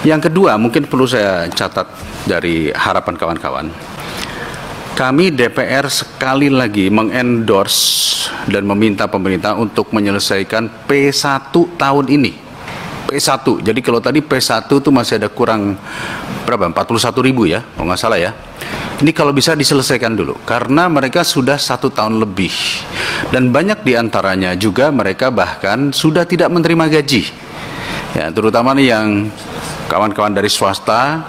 Yang kedua, mungkin perlu saya catat dari harapan kawan-kawan. Kami DPR sekali lagi mengendorse dan meminta pemerintah untuk menyelesaikan P1 tahun ini. P1, jadi kalau tadi P1 itu masih ada kurang berapa? 41.000 ya, kalau nggak salah ya. Ini kalau bisa diselesaikan dulu, karena mereka sudah 1 tahun lebih. Dan banyak diantaranya juga mereka bahkan sudah tidak menerima gaji. Ya, terutama nih yang kawan-kawan dari swasta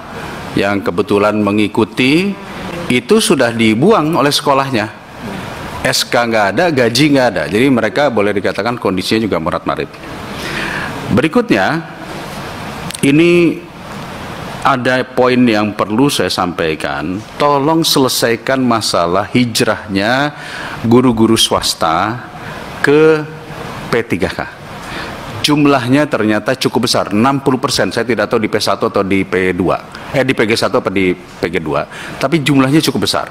yang kebetulan mengikuti, itu sudah dibuang oleh sekolahnya. SK nggak ada, gaji nggak ada. Jadi mereka boleh dikatakan kondisinya juga morat-marit. Berikutnya, ini ada poin yang perlu saya sampaikan. Tolong selesaikan masalah hijrahnya guru-guru swasta ke P3K. Jumlahnya ternyata cukup besar, 60%. Saya tidak tahu di P1 atau di P2, di PG1 atau di PG2, tapi jumlahnya cukup besar.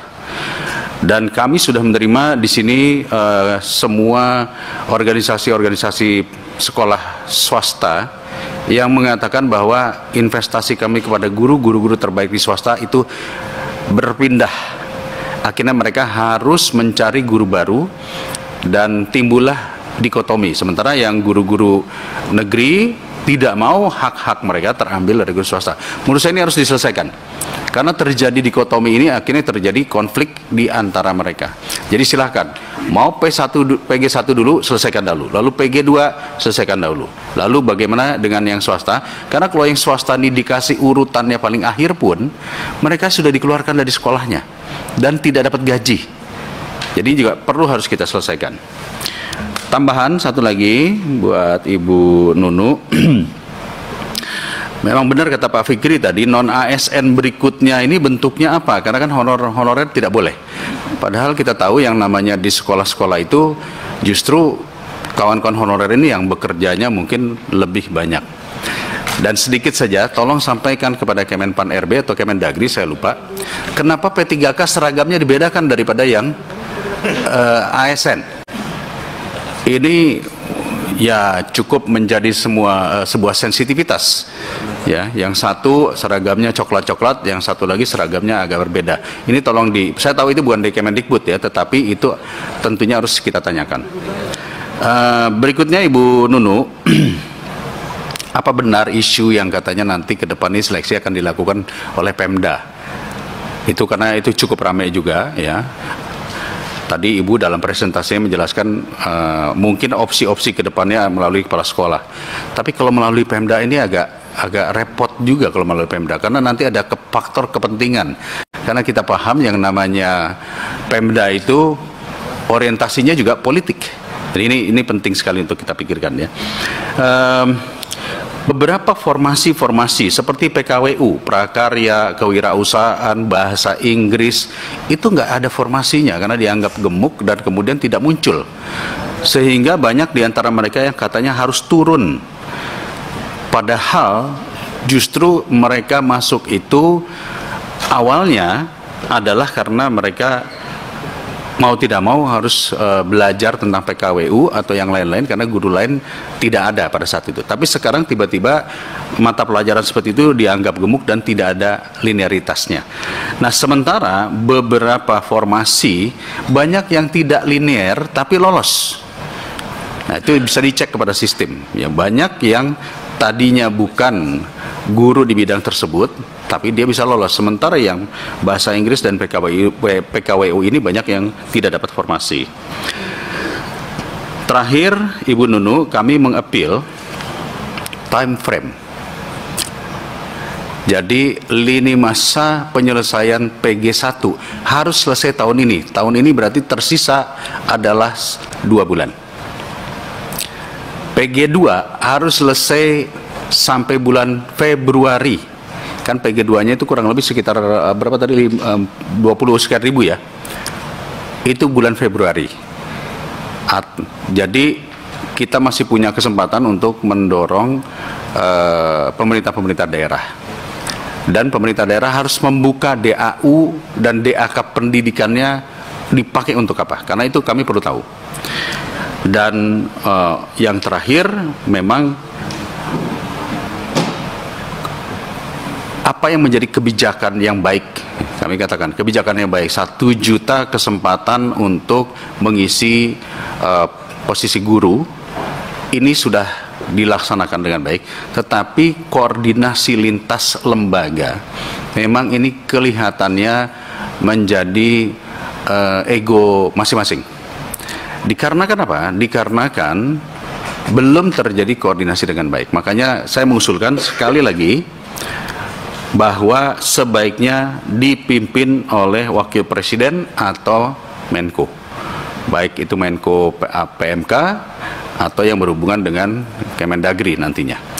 Dan kami sudah menerima di sini semua organisasi-organisasi sekolah swasta yang mengatakan bahwa investasi kami kepada guru-guru terbaik di swasta itu berpindah. Akhirnya mereka harus mencari guru baru dan timbullah dikotomi. Sementara yang guru-guru negeri tidak mau hak-hak mereka terambil dari guru swasta. Menurut saya ini harus diselesaikan. Karena terjadi dikotomi ini akhirnya terjadi konflik di antara mereka. Jadi silahkan, mau PG1 dulu selesaikan dulu, lalu PG2 selesaikan dahulu. Lalu bagaimana dengan yang swasta? Karena kalau yang swasta ini dikasih urutannya paling akhir pun, mereka sudah dikeluarkan dari sekolahnya dan tidak dapat gaji. Jadi juga perlu harus kita selesaikan. Tambahan satu lagi buat Ibu Nunu. Memang benar kata Pak Fikri tadi, non ASN berikutnya ini bentuknya apa? Karena kan honorer tidak boleh. Padahal kita tahu yang namanya di sekolah-sekolah itu justru kawan-kawan honorer ini yang bekerjanya mungkin lebih banyak. Dan sedikit saja, tolong sampaikan kepada Kemenpan RB atau Kemendagri, saya lupa, kenapa P3K seragamnya dibedakan daripada yang ASN? Ini ya cukup menjadi sebuah sensitivitas. Ya, yang satu seragamnya coklat-coklat, yang satu lagi seragamnya agak berbeda. Ini tolong saya tahu itu bukan di Kemendikbud ya, tetapi itu tentunya harus kita tanyakan. Berikutnya Ibu Nunu, apa benar isu yang katanya nanti ke depan ini seleksi akan dilakukan oleh Pemda? Itu karena itu cukup ramai juga ya. Tadi Ibu dalam presentasinya menjelaskan mungkin opsi-opsi ke depannya melalui kepala sekolah. Tapi kalau melalui Pemda ini agak repot juga kalau melalui Pemda, karena nanti ada faktor kepentingan. Karena kita paham yang namanya Pemda itu orientasinya juga politik. Jadi ini penting sekali untuk kita pikirkan ya. Beberapa formasi-formasi seperti PKWU, prakarya, kewirausahaan, bahasa Inggris, itu nggak ada formasinya karena dianggap gemuk dan kemudian tidak muncul. Sehingga banyak di antara mereka yang katanya harus turun. Padahal justru mereka masuk itu awalnya adalah karena mereka mau tidak mau harus belajar tentang PKWU atau yang lain-lain karena guru lain tidak ada pada saat itu. Tapi sekarang tiba-tiba mata pelajaran seperti itu dianggap gemuk dan tidak ada linearitasnya. Nah, sementara beberapa formasi banyak yang tidak linear tapi lolos. Nah, itu bisa dicek kepada sistem. Ya, banyak yang tadinya bukan guru di bidang tersebut, tapi dia bisa lolos. Sementara yang bahasa Inggris dan PKWU ini banyak yang tidak dapat formasi. Terakhir, Ibu Nunu, kami mengapil time frame. Jadi lini masa penyelesaian PG1 harus selesai tahun ini. Tahun ini berarti tersisa adalah 2 bulan. PG2 harus selesai sampai bulan Februari. Kan PG2-nya itu kurang lebih sekitar berapa tadi, 20 sekian ribu ya. Itu bulan Februari. Jadi kita masih punya kesempatan untuk mendorong pemerintah-pemerintah daerah. Dan pemerintah daerah harus membuka DAU dan DAK pendidikannya dipakai untuk apa? Karena itu kami perlu tahu. Dan yang terakhir, memang apa yang menjadi kebijakan yang baik. Kami katakan kebijakan yang baik, 1 juta kesempatan untuk mengisi posisi guru ini sudah dilaksanakan dengan baik, tetapi koordinasi lintas lembaga memang ini kelihatannya menjadi ego masing-masing. Dikarenakan apa? Dikarenakan belum terjadi koordinasi dengan baik. Makanya saya mengusulkan sekali lagi bahwa sebaiknya dipimpin oleh Wakil Presiden atau Menko, baik itu Menko PMK atau yang berhubungan dengan Kemendagri nantinya.